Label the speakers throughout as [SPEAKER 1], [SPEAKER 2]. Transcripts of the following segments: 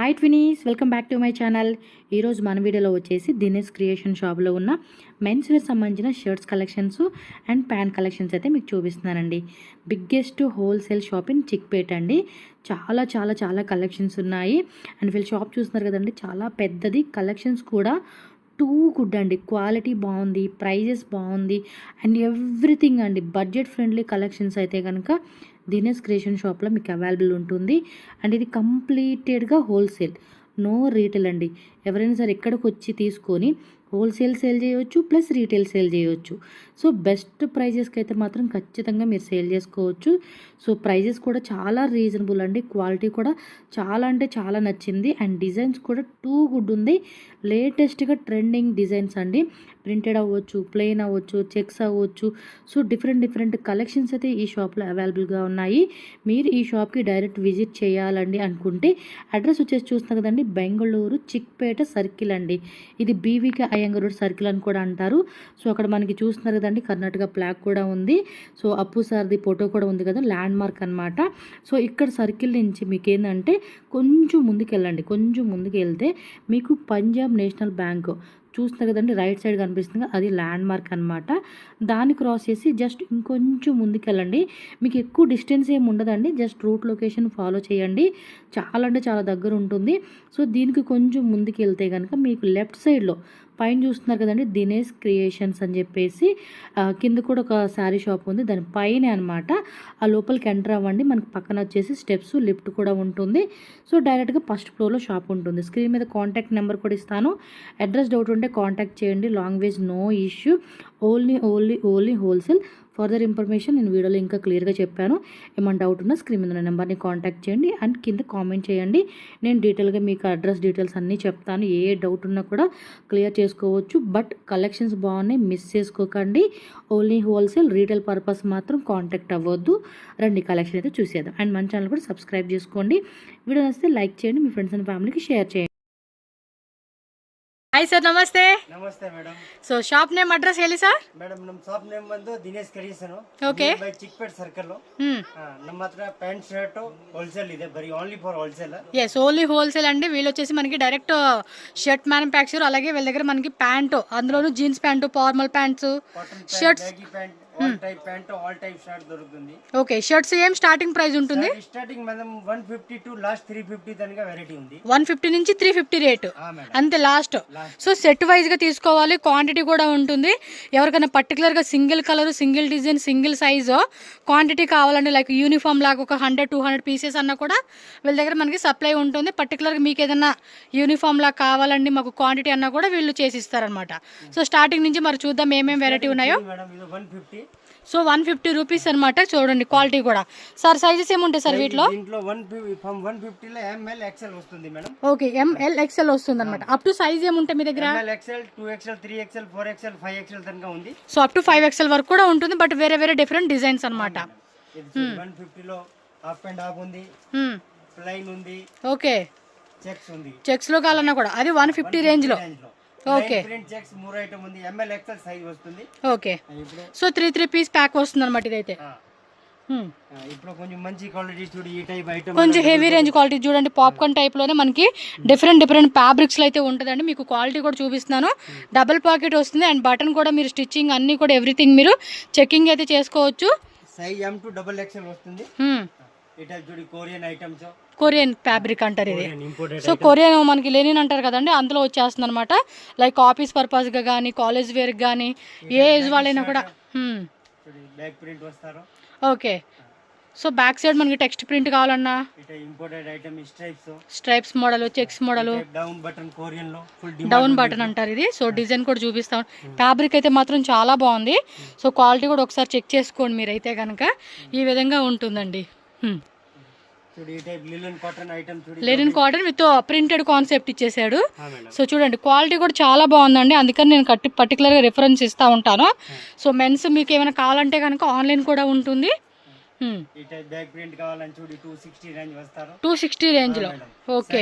[SPEAKER 1] Hi twinnies, welcome back to my channel. ఈరోజు మన వీడియోలో వచ్చేసి దినేష్ క్రియేషన్ షాప్లో ఉన్న మెన్స్ వేర్ సంబంధించిన shirts collections and pant collections అయితే మీకు చూపిస్తున్నానండి. Biggest wholesale shop in Chickpet అండి. చాలా చాలా చాలా కలెక్షన్స్ ఉన్నాయి. అండ్ వీళ్ళు షాప్ చూస్తున్నారు కదండి, చాలా పెద్దది. కలెక్షన్స్ కూడా టూ గుడ్ అండి. క్వాలిటీ బాగుంది, ప్రైజెస్ బాగుంది అండ్ ఎవ్రీథింగ్ అండి. బడ్జెట్ ఫ్రెండ్లీ కలెక్షన్స్ అయితే కనుక దినేష్ క్రియేషన్ షాప్లో మీకు అవైలబుల్ ఉంటుంది. అండ్ ఇది కంప్లీటెడ్గా హోల్సేల్, నో రీటైల్ అండి. ఎవరైనా సరే ఇక్కడికి వచ్చి తీసుకొని హోల్సేల్ సేల్ చేయవచ్చు, ప్లస్ రీటైల్ సేల్ చేయవచ్చు. సో బెస్ట్ ప్రైజెస్కి అయితే మాత్రం ఖచ్చితంగా మీరు సేల్ చేసుకోవచ్చు. సో ప్రైజెస్ కూడా చాలా రీజనబుల్ అండి. క్వాలిటీ కూడా చాలా అంటే చాలా నచ్చింది. అండ్ డిజైన్స్ కూడా టూ గుడ్ ఉంది. లేటెస్ట్గా ట్రెండింగ్ డిజైన్స్ అండి. ప్రింటెడ్ అవ్వచ్చు, ప్లెయిన్ అవ్వచ్చు, చెక్స్ అవ్వచ్చు. సో డిఫరెంట్ కలెక్షన్స్ అయితే ఈ షాప్లో అవైలబుల్గా ఉన్నాయి. మీరు ఈ షాప్కి డైరెక్ట్ విజిట్ చేయాలండి అనుకుంటే అడ్రస్ వచ్చేసి చూస్తున్నారు కదండి, బెంగళూరు చిక్పేట సర్కిల్ అండి. ఇది బీవీకే అయ్యంగార్ రోడ్ సర్కిల్ అని కూడా అంటారు. సో అక్కడ మనకి చూస్తున్నారు కదండి, కర్ణాటక ఫ్లాగ్ కూడా ఉంది. సో అప్పు సార్ది ఫోటో కూడా ఉంది కదా, ల్యాండ్ మార్క్ అనమాట. సో ఇక్కడ సర్కిల్ నుంచి మీకు ఏంటంటే కొంచెం ముందుకు వెళ్ళండి. కొంచెం ముందుకు వెళ్తే మీకు పంజాబ్ నేషనల్ బ్యాంక్ చూస్తున్నారు కదండి, రైట్ సైడ్ కనిపిస్తుంది, అది ల్యాండ్ మార్క్ అనమాట. దాన్ని క్రాస్ చేసి జస్ట్ ఇంకొంచెం ముందుకు వెళ్ళండి. మీకు ఎక్కువ డిస్టెన్స్ ఏమి ఉండదండి, జస్ట్ రూట్ లొకేషన్ ఫాలో చేయండి. చాలా అంటే చాలా దగ్గర ఉంటుంది. సో దీనికి కొంచెం ముందుకు వెళ్తే కనుక మీకు లెఫ్ట్ సైడ్లో పైన చూస్తున్నారు కదండి, దినేష్ క్రియేషన్స్ అని చెప్పేసి కింద కూడా ఒక శారీ షాప్ ఉంది, దాని పైన అనమాట. ఆ లోపలికి ఎంటర్ అవ్వండి. మనకు పక్కన వచ్చేసి స్టెప్స్, లిఫ్ట్ కూడా ఉంటుంది. సో డైరెక్ట్గా ఫస్ట్ ఫ్లోర్లో షాప్ ఉంటుంది. స్క్రీన్ మీద కాంటాక్ట్ నెంబర్ కూడా ఇస్తాను. అడ్రస్ డౌట్ ఉంటే కాంటాక్ట్ చేయండి. Language no issue. Only wholesale. Further information నేను వీడియోలో ఇంకా క్లియర్గా చెప్పాను. ఏమైనా డౌట్ ఉన్నా స్క్రీన్ మీద ఉన్న నెంబర్ని కాంటాక్ట్ చేయండి అండ్ కింద కామెంట్ చేయండి. నేను డీటెయిల్గా మీకు అడ్రస్ డీటెయిల్స్ అన్నీ చెప్తాను. ఏ డౌట్ ఉన్నా కూడా క్లియర్ చేసుకోవచ్చు. బట్ కలెక్షన్స్ బాగున్నాయి, మిస్ చేసుకోకండి. ఓన్లీ హోల్సేల్, రీటైల్ పర్పస్ మాత్రం కాంటాక్ట్ అవ్వద్దు. రండి కలెక్షన్ అయితే చూసేద్దాం. అండ్ మన ఛానల్ కూడా సబ్స్క్రైబ్ చేసుకోండి. వీడియో నచ్చితే లైక్ చేయండి, మీ ఫ్రెండ్స్ అండ్ ఫ్యామిలీకి షేర్ చేయండి.
[SPEAKER 2] ಹಾಯ್ ಸರ್, ನಮಸ್ತೆ.
[SPEAKER 3] ನಮಸ್ತೆ madam.
[SPEAKER 2] So shop name address ಹೇಳಿ ಸರ್.
[SPEAKER 3] ಮೇಡಮ್ ನಮ್ಮ ಶಾಪ್ ನೇಮ್ ಬಂದು Dinesh creation.
[SPEAKER 2] Okay.
[SPEAKER 3] By Chickpet circle. ನಮ್ಮ ಹತ್ರ ಪ್ಯಾಂಟ್ ಶರ್ಟ್ ಹೋಲ್ಸೇಲ್ ಇದೆ, ಬರೀ only for wholesale.
[SPEAKER 2] Yes, only wholesale అండి. వీళ్ళు వచ్చేసి మనకి డైరెక్ట్ షర్ట్ మ్యానుఫ్యాక్చర్, అలాగే వీళ్ళ దగ్గర మనకి ప్యాంటు, అందులోను jeans pant, formal pants, shirts,
[SPEAKER 3] all type pant, all type shirt దొరుకుతుంది.
[SPEAKER 2] ఓకే. షర్ట్స్ ఏం స్టార్టింగ్ ప్రైస్ ఉంటుంది?
[SPEAKER 3] స్టార్టింగ్ మేడం 150 టు లాస్ట్ 350 దానిగా వెరైటీ ఉంది.
[SPEAKER 2] 150 నుంచి 350 రేట్ అంతే లాస్ట్. సో సెట్ వైజ్ గా తీసుకోవాలి. క్వాంటిటీ కూడా ఉంటుంది. ఎవరికైనా పర్టికులర్ గా single colour, single design, single size quantity కావాలండి, లైక్ యూనిఫామ్ లాగా ఒక 100-200 పీసెస్ అన్నా కూడా వీళ్ళ దగ్గర మనకి సప్లై ఉంటుంది. పర్టికులర్ గా మీకు ఏదైనా యూనిఫామ్ లాగా కావాలండి మాకు క్వాంటిటీ అన్నా కూడా వీళ్ళు చేసి ఇస్తారనమాట. సో స్టార్టింగ్ నుంచి మరి చూద్దాం ఏమేమి వెరైటీ ఉన్నాయో. సో 150 రూపీస్ అనమాట. చూడండి క్వాలిటీ కూడా. సార్ సైజెస్ ఏముంటాయి సార్ వీటిలో?
[SPEAKER 3] 150 లో ML XL వస్తుంది మేడం.
[SPEAKER 2] ఓకే, ML XL వస్తుంది అనమాట. అప్ టు సైజ్ ఏముంటాయి మీ దగ్గర?
[SPEAKER 3] ML XL, 2XL, 3XL, 4XL, 5XL దాకా ఉంది.
[SPEAKER 2] సో అప్ టు 5XL వరకు కూడా ఉంటుంది, బట్ వేరే వేరే డిఫరెంట్ డిజైన్స్ అనమాట.
[SPEAKER 3] 150 లో హాఫ్ అండ్ హాఫ్ ఉంది, ప్లెయిన్ ఉంది,
[SPEAKER 2] ఓకే,
[SPEAKER 3] చెక్స్ ఉంది.
[SPEAKER 2] చెక్స్ లో కావాలన్నా కూడా అది 150 రేంజ్ లో. ఓకే.
[SPEAKER 3] ప్రింట్ చెక్స్ 3 ఐటమ్ ఉంది. ML XL సైజ్ వస్తుంది.
[SPEAKER 2] ఓకే. సో 3 పీస్ ప్యాక్ వస్తుంది అనమాట ఇదైతే.
[SPEAKER 3] ఇప్పుడు కొంచెం మంచి క్వాలిటీ చూడు, ఈ టైప్ ఐటమ్
[SPEAKER 2] కొంచెం హెవీ రేంజ్ క్వాలిటీ చూడండి. పాప్కార్న్ టైప్ లోనే మనకి డిఫరెంట్ ఫ్యాబ్రిక్స్ లో అయితే ఉంటుందండి. మీకు క్వాలిటీ కూడా చూపిస్తున్నాను. డబుల్ పాకెట్ వస్తుంది అండ్ బటన్ కూడా మీరు స్టిచ్చింగ్ అన్ని కూడా ఎవ్రీథింగ్ మీరు చెకింగ్ అయితే చేసుకోవచ్చు.
[SPEAKER 3] సైజ్ M to XXL వస్తుంది. ఈ టైప్ చూడు, కొరియన్ ఐటమ్స్,
[SPEAKER 2] కొరియన్ ఫ్యాబ్రిక్ అంటారు ఇది. సో కొరియన్ మనకి లెనిన్ అంటారు కదండి, అందులో వచ్చేస్తుంది అనమాట. లైక్ ఆఫీస్ పర్పస్ గా కానీ, కాలేజ్ వేర్ కానీ, ఏ ఏజ్ వాళ్ళైనా కూడా.
[SPEAKER 3] బ్యాక్ ప్రింట్ వస్తారు.
[SPEAKER 2] ఓకే. సో బ్యాక్ సైడ్ మనకి టెక్స్ట్ ప్రింట్ కావాలన్నా
[SPEAKER 3] imported item,
[SPEAKER 2] stripes model, checks model,
[SPEAKER 3] down button, Korean లో ఫుల్
[SPEAKER 2] డౌన్ బటన్ అంటారు ఇది. సో డిజైన్ కూడా చూపిస్తాం. ఫ్యాబ్రిక్ అయితే మాత్రం చాలా బాగుంది. సో క్వాలిటీ కూడా ఒకసారి చెక్ చేసుకోండి మీరైతే కనుక. ఈ విధంగా ఉంటుందండి. Linen cotton with printed concept ఇచ్చేసాడు. సో చూడండి క్వాలిటీ కూడా చాలా బాగుందండి. అందుకని నేను పర్టికులర్గా రిఫరెన్స్ ఇస్తూ ఉంటాను. సో మెన్స్ మీకు ఏమైనా కావాలంటే కనుక ఆన్లైన్ కూడా ఉంటుంది. 260 రేంజ్ లో. ఓకే.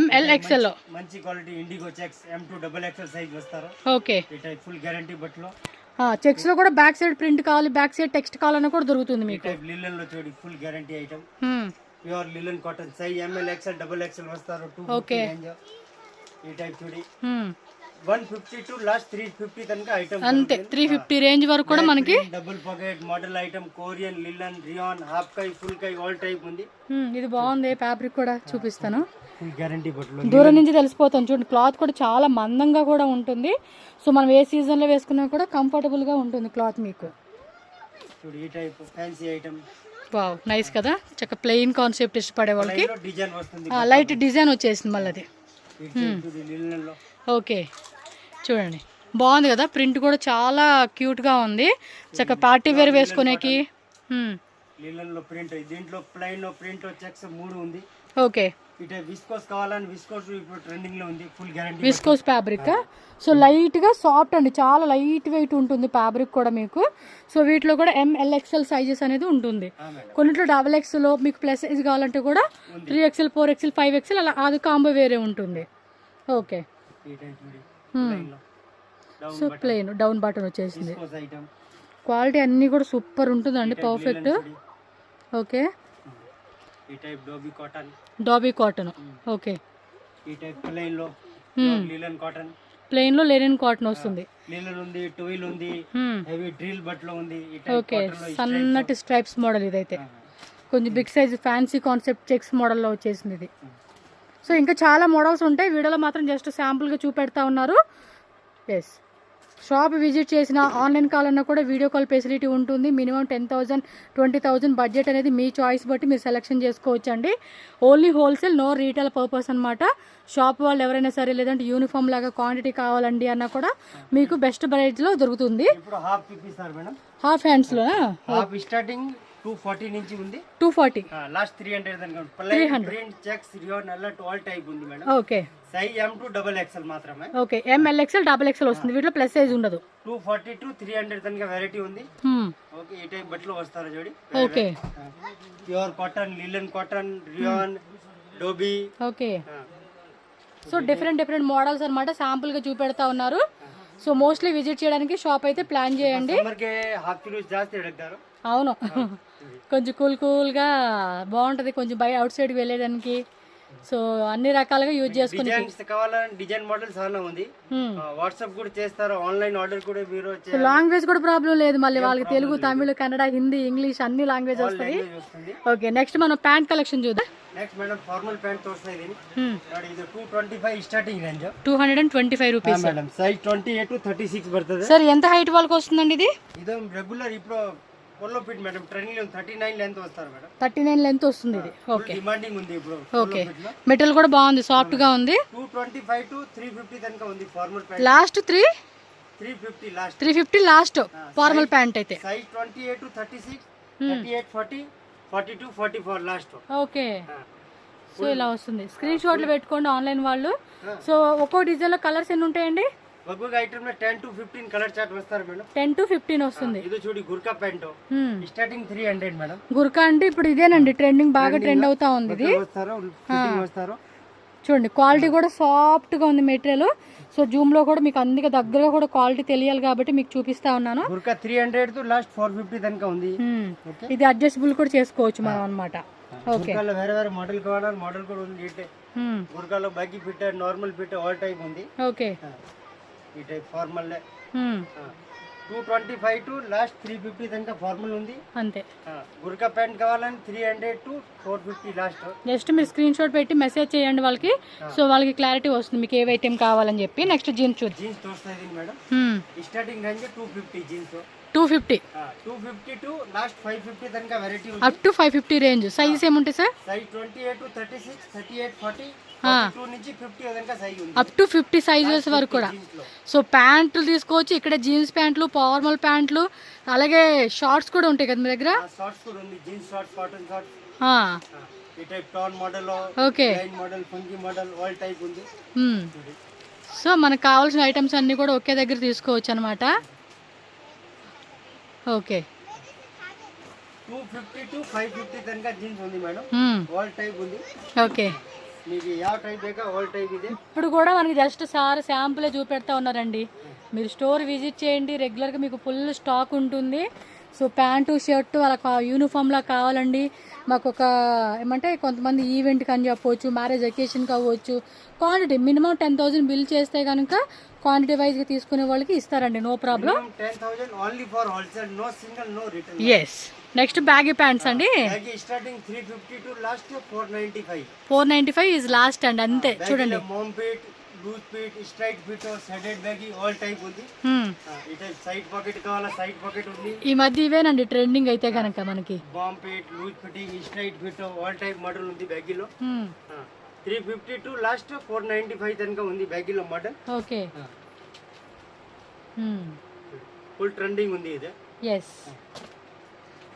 [SPEAKER 2] ML XL లో
[SPEAKER 3] మంచి quality IndiGo checks M to XXL size వస్తారు.
[SPEAKER 2] ఓకే.
[SPEAKER 3] ఫుల్ గ్యారంటీ బట్టలు.
[SPEAKER 2] చెక్స్ లో కూడా బ్యాక్ సైడ్ ప్రింట్ కావాలి, బ్యాక్ సైడ్ టెక్స్ట్ కావాలన్నా కూడా దొరుకుతుంది మీకు.
[SPEAKER 3] లిలన్ లో చూడండి, full guarantee item. Pure linen cotton size M L XL double XL వస్తారు 250 రేంజ్ ఈ టైప్ చూడి 150 టు లాస్ట్ 350 తనక ఐటమ్
[SPEAKER 2] అంతే 350 రేంజ్ వరకు కూడా మనకి
[SPEAKER 3] double pocket model item Korean linen rayon half కై ఫుల్ కై ఆల్ టైప్ ఉంది.
[SPEAKER 2] ఇది బాగుంది ఫ్యాబ్రిక్ కూడా చూపిస్తాను.
[SPEAKER 3] ఫుల్ గ్యారంటీ బట్టలు
[SPEAKER 2] దూరం నుంచి తెలిసిపోతాం చూడండి. క్లాత్ కూడా చాలా మందంగా కూడా ఉంటుంది. సో మనం ఏ సీజన్ లో వేసుకున్నా కూడా కంఫర్టబుల్ గా ఉంటుంది క్లాత్ మీకు.
[SPEAKER 3] చూడు ఈ type fancy item.
[SPEAKER 2] Wow nice కదా, చక్క ప్లెయిన్ కాన్సెప్ట్ ఇష్టపడే వాళ్ళకి
[SPEAKER 3] డిజైన్ వస్తుంది,
[SPEAKER 2] లైట్ డిజైన్ వచ్చేసింది మళ్ళీ అది.
[SPEAKER 3] లిలన్ లో
[SPEAKER 2] ఓకే చూడండి బాగుంది కదా, ప్రింట్ కూడా చాలా క్యూట్ గా ఉంది. చక్క పార్టీ వేర్ వేసుకునేకి.
[SPEAKER 3] లిలన్ లో ప్రింట్, దీంట్లో ప్లెయిన్ లో ప్రింట్ చెక్స్ 3 ఉంది.
[SPEAKER 2] ఓకే
[SPEAKER 3] ఇట విస్కోస్ కావాలని విస్కోస్ ఇప్పుడు ట్రెండింగ్ లో ఉంది. Full guarantee
[SPEAKER 2] viscose fabric. So light గా సాఫ్ట్ అండి, చాలా లైట్ వెయిట్ ఉంటుంది ఫ్యాబ్రిక్ కూడా మీకు. సో వీటిలో కూడా MLXL సైజెస్ అనేది ఉంటుంది. కొన్నిట్లో XXL లో మీకు ప్లస్ సైజ్ కావాలంటే కూడా 3XL 4XL 5XL అలా అది కాంబో వేరే ఉంటుంది. Okay so plain down button వచ్చేసింది. క్వాలిటీ అన్నీ కూడా సూపర్ ఉంటుందండి, పర్ఫెక్ట్. ఓకే
[SPEAKER 3] ఈ టైప్
[SPEAKER 2] డాబీ కాటన్. ఓకే
[SPEAKER 3] ఈ టైప్ ప్లెయిన్ లో లిలన్ కాటన్,
[SPEAKER 2] ప్లెయిన్ లో లెనిన్ కాటన్ వస్తుంది.
[SPEAKER 3] లిలన్ ఉంది, టోయిల్ ఉంది, హెవీ డ్రిల్ బట్టలు ఉంది. ఈ
[SPEAKER 2] ఓకే సన్నటి స్ట్రైప్స్ మోడల్ ఇదైతే కొంచెం big size fancy concept checks మోడల్లో వచ్చేసింది ఇది. సో ఇంకా చాలా మోడల్స్ ఉంటాయి, వీడియోలో మాత్రం జస్ట్ శాంపుల్గా చూపెడతా ఉన్నారు. ఎస్ షాప్ విజిట్ చేసిన ఆన్లైన్ కావాలన్నా కూడా వీడియో కాల్ ఫెసిలిటీ ఉంటుంది. మినిమం 10,000 20,000 బడ్జెట్ అనేది మీ చాయిస్ బట్టి మీరు సెలెక్షన్ చేసుకోవచ్చు అండి. Only wholesale, no retail purpose అనమాట. షాప్ వాళ్ళు ఎవరైనా సరే లేదంటే యూనిఫామ్ లాగా క్వాంటిటీ కావాలండి అన్నా కూడా మీకు బెస్ట్ ప్రైస్లో దొరుకుతుంది.
[SPEAKER 3] ఇప్పుడు హాఫ్ ఇప్పిస్తారు మేడం,
[SPEAKER 2] హాఫ్ హ్యాండ్స్లో
[SPEAKER 3] హాఫ్ స్టార్టింగ్ 240 నుంచి ఉంది.
[SPEAKER 2] 240
[SPEAKER 3] లాస్ట్ 300 అనుకోండి. ప్లెయిన్ ప్రింట్ చెక్స్ రియాన్ అలర్ట్ ఆల్ టైప్ ఉంది madam.
[SPEAKER 2] Okay
[SPEAKER 3] size M to XXL మాత్రమే.
[SPEAKER 2] ఓకే MLXL XXL వస్తుంది, వీటిలో ప్లస్ సైజ్ ఉండదు.
[SPEAKER 3] 240 to 300 తనక వెరైటీ ఉంది. ఓకే ఈ టైప్ బట్టలు వస్తారు చూడి.
[SPEAKER 2] Okay
[SPEAKER 3] pure cotton, linen cotton, rayon, dobby.
[SPEAKER 2] Okay so different models అనమాట, శాంపుల్ గా చూపెడతా ఉన్నారు. సో మోస్ట్లీ విజిట్ చేయడానికి షాప్ అయితే ప్లాన్ చేయండి.
[SPEAKER 3] హాఫ్ కిలో జాస్తి ఎడతారు.
[SPEAKER 2] అవును కొంచెం కూల్ గా బాగుంటది, కొంచెం బయట అవుట్ సైడ్ వెళ్ళేదానికి. సో అన్ని రకాలుగా యూజ్ చేసుకుని
[SPEAKER 3] కావాలని డిజైన్ మోడల్ చాలా ఉంది. వాట్సాప్ కూడా చేస్తారు, ఆన్లైన్ ఆర్డర్ కూడా మీరు.
[SPEAKER 2] లాంగ్వేజ్ కూడా ప్రాబ్లం లేదు, మళ్ళీ వాళ్ళకి తెలుగు, తమిళ, కన్నడ, హిందీ, ఇంగ్లీష్ అన్ని లాంగ్వేజ్ వస్తాయి. ఓకే నెక్స్ట్ మనం ప్యాంట్ కలెక్షన్ చూద్దాం.
[SPEAKER 3] నెక్స్ట్ మేడం ఫార్మల్ ప్యాంట్ తోస్తాయి. ఇది 225 starting range,
[SPEAKER 2] 225 rupees
[SPEAKER 3] madam. Size 28 to 36 బರ್ತದೆ.
[SPEAKER 2] సార్ ఎంత హైట్ వాళ్ళకి వస్తుందండి ఇది?
[SPEAKER 3] ఇది రెగ్యులర్ ఇప్పుడు పోలో ఫిట్ మేడం, ట్రెండింగ్ లో 39 లెంత్ వస్తారు మేడం.
[SPEAKER 2] 39 లెంత్ వస్తుంది ఇది. ఓకే
[SPEAKER 3] డిమాండింగ్ ఉంది ఇప్పుడు.
[SPEAKER 2] ఓకే మెటీరియల్ కూడా బాగుంది, సాఫ్ట్ గా ఉంది.
[SPEAKER 3] 225 to 350 తనక ఉంది ఫార్మల్ ప్యాంట్.
[SPEAKER 2] లాస్ట్
[SPEAKER 3] 350
[SPEAKER 2] లాస్ట్ ఫార్మల్ ప్యాంట్ అయితే.
[SPEAKER 3] Size 28 to 36, 38 40 42 44 last.
[SPEAKER 2] Okay so ఇలా వస్తుంది, స్క్రీన్ షాట్లు పెట్టుకోండి ఆన్లైన్ వాళ్ళు. సో ఒక్కో డిజైన్ లో కలర్స్ ఎన్ని ఉంటాయండి?
[SPEAKER 3] ఒక్కొక్క ఐటమ్ లో 10 to 15 కలర్ చార్ట్ వస్తారు మేడం.
[SPEAKER 2] 10 to 15 వస్తుంది.
[SPEAKER 3] ఇది చూడి Gurkha pant starting 300 madam.
[SPEAKER 2] Gurkha అంటే ఇప్పుడు ఇదేనండి ట్రెండింగ్, బాగా ట్రెండ్ అవుతా ఉంది ఇది.
[SPEAKER 3] వస్తారు
[SPEAKER 2] చూడండి క్వాలిటీ కూడా సాఫ్ట్ గా ఉంది మెటీరియల్. సో జూమ్ లో కూడా మీకు అందుకే దగ్గరగా కూడా క్వాలిటీ తెలియాలి కాబట్టి మీకు చూపిస్తా ఉన్నాను.
[SPEAKER 3] గుర్కా 300 తో లాస్ట్ 450 తనక ఉంది.
[SPEAKER 2] ఇది అడ్జస్టబుల్ కూడా చేసుకోవచ్చు మనం అన్నమాట. ఓకే
[SPEAKER 3] వేరే వేరే మోడల్ కావాలని మోడల్ కూడా ఉంది. గుర్కాలో baggy fit, normal fit, all type ఉంది.
[SPEAKER 2] ఓకే
[SPEAKER 3] ఈ టైప్ ఫార్మల్ 225 టు లాస్ట్ 350 తనక ఫార్మల్ ఉంది
[SPEAKER 2] అంతే.
[SPEAKER 3] గుర్కా ప్యాంట్ కావాలని 300 to 450 లాస్ట్.
[SPEAKER 2] జస్ట్ మీరు స్క్రీన్ షాట్ పెట్టి మెసేజ్ చేయండి వాళ్ళకి, సో వాళ్ళకి క్లారిటీ వస్తుంది మీకు ఏ ఐటెం కావాలని చెప్పి. నెక్స్ట్ జీన్స్ చూద్దాం.
[SPEAKER 3] జీన్స్ తోస్తాయి madam. Starting range 250 jeans, 250 to last 550 తనక వెరైటీ ఉంది.
[SPEAKER 2] Up to 550 range. సైజెస్ ఏముంటాయి సార్?
[SPEAKER 3] సైజ్ 28 to 36, 38 40 42 నుంచి 50 తనక సైజ్ ఉంది.
[SPEAKER 2] అప్ టు 50 సైజెస్ వరకు కూడా. సో ప్యాంట్లు తీసుకోవచ్చు ఇక్కడ, జీన్స్ ప్యాంట్లు, ఫార్మల్ ప్యాంట్లు, అలాగే షార్ట్స్ కూడా ఉంటాయి కదా మీ దగ్గర?
[SPEAKER 3] షార్ట్స్ కూడా ఉంది, జీన్స్ షార్ట్స్, కాటన్ షార్ట్స్. ఈ type town model,
[SPEAKER 2] okay
[SPEAKER 3] line model, funky model, all type ఉంది.
[SPEAKER 2] సో మనకు కావాల్సిన ఐటమ్స్ అన్ని కూడా ఒకే దగ్గర తీసుకోవచ్చు అనమాట. ఓకే
[SPEAKER 3] 250 to 550 తనక జీన్స్ ఉంది మేడం. ఆల్ టైప్ ఉంది.
[SPEAKER 2] ఓకే
[SPEAKER 3] మీకు ಯಾವ టైప్ ಬೇಕಾ ఆల్ టైప్ ಇದೆ.
[SPEAKER 2] ఇప్పుడు కూడా మనకి జస్ట్ సార్ శాంపులే చూపెడతా ఉన్నారండి. మీరు స్టోర్ విజిట్ చేయండి, రెగ్యులర్గా మీకు ఫుల్ స్టాక్ ఉంటుంది. సో ప్యాంటు షర్ట్ అలా యూనిఫామ్లా కావాలండి మాకు ఒక ఏమంటే కొంతమంది ఈవెంట్కి అని చెప్పవచ్చు, మ్యారేజ్ అకేషన్కి అవ్వచ్చు. క్వాంటిటీ మినిమం 10,000 బిల్ చేస్తే కనుక క్వాంటిటీ వైజ్గా తీసుకునే వాళ్ళకి ఇస్తారండి, no problem.
[SPEAKER 3] 10,000 only for wholesale, no single, no retail.
[SPEAKER 2] Yes. Next baggy pants అండి.
[SPEAKER 3] Starting 350 to last 495.
[SPEAKER 2] 495 is last అండి, అంతే. చూడండి,
[SPEAKER 3] mom fit, loose fit, straight fit, shaded baggy all type ఉంది. ఈ టైప్ సైడ్ పాకెట్ కావాలా, side pocket ఉంది.
[SPEAKER 2] ఈ మధ్య ఇవేనండి ట్రెండింగ్ అయితే కనుక మనకి.
[SPEAKER 3] Bomb fit, loose fitting, straight fit all type model ఉంది బ్యాగీలో. 350 టు లాస్ట్ 495 తనక ఉంది బ్యాగీలో మోడల్.
[SPEAKER 2] ఓకే.
[SPEAKER 3] ఫుల్ ట్రెండింగ్ ఉంది ఇది.
[SPEAKER 2] ఎస్.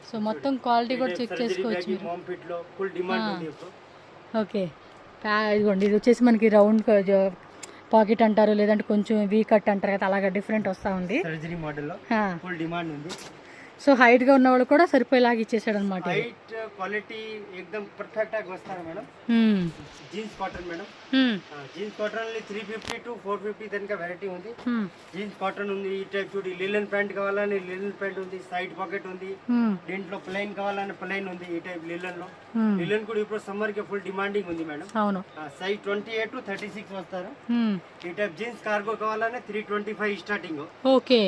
[SPEAKER 2] సో మొత్తం క్వాలిటీ కూడా చెక్ చేసుకోవచ్చు మీరు.
[SPEAKER 3] బాంబ్ ఫిట్ లో ఫుల్ డిమాండ్ ఉంది ఇప్పుడు.
[SPEAKER 2] ఓకే. ఇదిగోండి, ఇది వచ్చేసి మనకి రౌండ్ పాకెట్ అంటారు, లేదంటే కొంచెం వీ కట్ అంటారు కదా, అలాగా డిఫరెంట్ వస్తూ ఉంది.
[SPEAKER 3] సర్జరీ మోడల్లో ఫుల్ డిమాండ్ ఉంది.
[SPEAKER 2] సో హైట్ గా ఉన్న వాళ్ళు కూడా సరిపోయేలాగా ఇచ్చేసాడు అనమాట.
[SPEAKER 3] హైట్ క్వాలిటీ ఎక్దమ్ పర్ఫెక్ట్ గా వస్తారు madam. Jeans cotton madam. Jeans cotton 350 to 450 తనక వెరైటీ ఉంది. జీన్స్ కాటన్ ఉంది. ఈ టైప్ చూడి లిలన్ ప్యాంట్ కావాలని లిలన్ ప్యాంట్ ఉంది, సైడ్ పాకెట్ ఉంది. దీంట్లో ప్లెయిన్ కావాలని ప్లెయిన్ ఉంది. ఈ టైప్ లిలన్ లో లిలన్ కూడా ఇప్పుడు సమ్మర్ కి ఫుల్ డిమాండింగ్ ఉంది మేడం.
[SPEAKER 2] అవును.
[SPEAKER 3] సైజ్ 28 టు 36 వస్తారు. ఈ టైప్ జీన్స్ కార్గో కావాలని 325 స్టార్టింగ్.
[SPEAKER 2] ఓకే.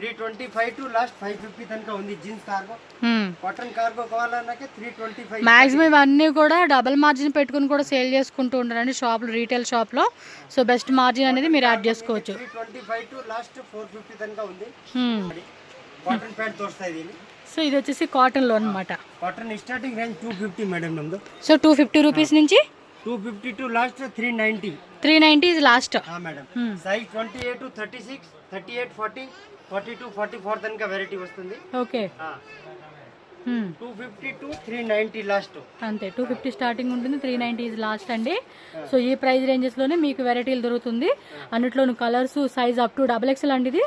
[SPEAKER 3] 325 టు లాస్ట్ 550 తనక ఉంది జీన్స్ కార్గో. కాటన్ కార్గో కావాలన్నాకే 325.
[SPEAKER 2] మాక్సిమం ఇవన్నీ కూడా డబుల్ మార్జిన్ పెట్టుకుని కూడా సేల్ చేసుకుంటూ ఉంటారండి షాప్ లో, రీటైల్ షాప్ లో. సో బెస్ట్ మార్జిన్ అనేది మీరు యాడ్ చేసుకోవచ్చు.
[SPEAKER 3] 325 టు లాస్ట్ 450 తనక ఉంది. కాటన్ ప్యాంట్ తోస్తాయి దీని.
[SPEAKER 2] సో ఇది వచ్చేసి కాటన్ లో అన్నమాట.
[SPEAKER 3] కాటన్ స్టార్టింగ్ రేంజ్ 250 మేడం నమ్దు.
[SPEAKER 2] సో 250 రూపీస్ నుంచి
[SPEAKER 3] 250 to last 390.
[SPEAKER 2] 390 is last.
[SPEAKER 3] Madam size 28 to 36, 38, 40, 42, 44 తనక వెరైటీ వస్తుంది.
[SPEAKER 2] ఓకే.
[SPEAKER 3] 250 to 390 last.
[SPEAKER 2] అంతే, 250 స్టార్టింగ్ ఉంటుంది, 390 ఇస్ లాస్ట్ అండి. సో ఈ ప్రైస్ రేంజెస్ లోనే మీకు వెరైటీలు దొరుకుతుంది. అన్నిట్లోనూ colours, size up to XXL అండి. ఇది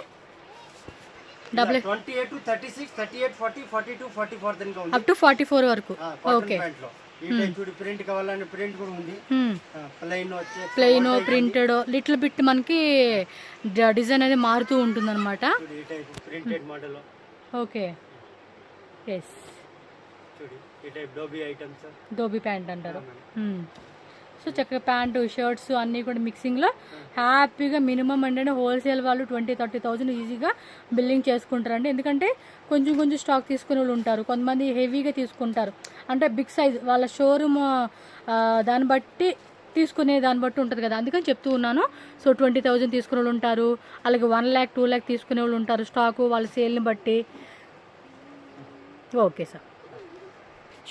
[SPEAKER 3] 28 టు 36, 38, 40, 42, 44 తనక ఉంది.
[SPEAKER 2] అప్ టు 44 వరకు. ఓకే.
[SPEAKER 3] ఈ టైప్ చూడు ప్రింట్ కావాలని ప్రింట్ కూడా ఉంది.
[SPEAKER 2] ప్లెయిన్, ప్రింటెడ్, లిటిల్ బిట్ మనకి డిజైన్ అనేది మారుతూ ఉంటుంది అనమాట.
[SPEAKER 3] ఈ type printed model.
[SPEAKER 2] Okay. Yes.
[SPEAKER 3] చూడు ఈ type dobby items,
[SPEAKER 2] dobby pant అంటారు. సో చక్కగా ప్యాంటు, షర్ట్స్ అన్నీ కూడా మిక్సింగ్లో హ్యాపీగా మినిమం అంటే హోల్సేల్ వాళ్ళు 20-30,000 ఈజీగా బిల్లింగ్ చేసుకుంటారండి. ఎందుకంటే కొంచెం కొంచెం స్టాక్ తీసుకునే వాళ్ళు ఉంటారు, కొంతమంది హెవీగా తీసుకుంటారు, అంటే బిగ్ సైజ్ వాళ్ళ షోరూమ్ దాన్ని బట్టి తీసుకునే దాన్ని బట్టి ఉంటుంది కదా, అందుకని చెప్తూ ఉన్నాను. సో 20,000 తీసుకునే వాళ్ళు ఉంటారు, అలాగే 1 lakh 2 lakh తీసుకునే వాళ్ళు ఉంటారు, స్టాకు వాళ్ళ సేల్ని బట్టి. Okay sir.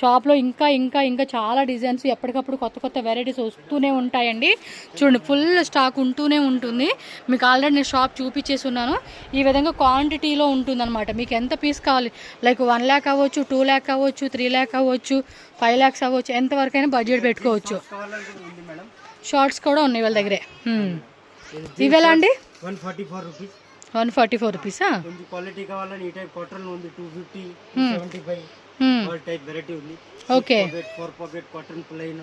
[SPEAKER 2] షాప్లో ఇంకా ఇంకా ఇంకా చాలా డిజైన్స్, ఎప్పటికప్పుడు కొత్త కొత్త వెరైటీస్ వస్తూనే ఉంటాయండి. చూడండి, ఫుల్ స్టాక్ ఉంటూనే ఉంటుంది. మీకు ఆల్రెడీ నేను షాప్ చూపించేసి ఉన్నాను. ఈ విధంగా క్వాంటిటీలో ఉంటుందన్నమాట. మీకు ఎంత పీస్ కావాలి, లైక్ 1 lakh అవ్వచ్చు, 2 lakh అవ్వచ్చు, 3 lakh అవ్వచ్చు, 5 lakhs అవ్వచ్చు, ఎంతవరకైనా బడ్జెట్ పెట్టుకోవచ్చు. షార్ట్స్ కూడా ఉన్నాయి వాళ్ళ దగ్గరే. ఇవేలా అండి?
[SPEAKER 3] 144 రూపీస్.
[SPEAKER 2] 144 రూపీసా?
[SPEAKER 3] క్వాలిటీ కావాలని ఈ టైప్ కాటన్ ఉంది 250, 75 ఆల్ టైప్ వెరైటీ ఉంది.
[SPEAKER 2] ఓకే.
[SPEAKER 3] 4 పాకెట్ కాటన్ ప్లెయిన్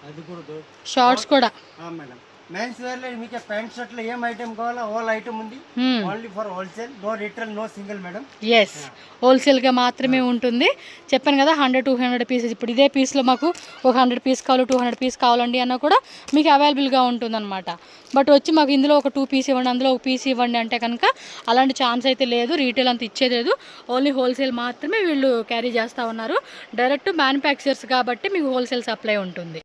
[SPEAKER 3] అది కూడా.
[SPEAKER 2] షార్ట్స్ కూడా
[SPEAKER 3] మేడం. మెన్స్ వేర్ లో మీకు ప్యాంట్ షర్ట్ లో ఏం ఐటమ్ కావాలో ఆల్ ఐటమ్ ఉంది. Only for wholesale, no retail, no single madam.
[SPEAKER 2] Yes, హోల్సేల్గా మాత్రమే ఉంటుంది. చెప్పాను కదా, 100-200 పీసెస్. ఇప్పుడు ఇదే పీస్లో మాకు ఒక 100 పీస్ కావాలి, 200 పీస్ కావాలండి అన్నా కూడా మీకు అవైలబుల్గా ఉంటుందన్నమాట. బట్ వచ్చి మాకు ఇందులో ఒక 2 పీస్ ఇవ్వండి, అందులో ఒక పీస్ ఇవ్వండి అంటే కనుక అలాంటి ఛాన్స్ అయితే లేదు. రీటైల్ అంత ఇచ్చేది లేదు, ఓన్లీ హోల్సేల్ మాత్రమే వీళ్ళు క్యారీ చేస్తూ ఉన్నారు. డైరెక్ట్ మ్యానుఫ్యాక్చర్స్ కాబట్టి మీకు హోల్సేల్ సప్లై ఉంటుంది.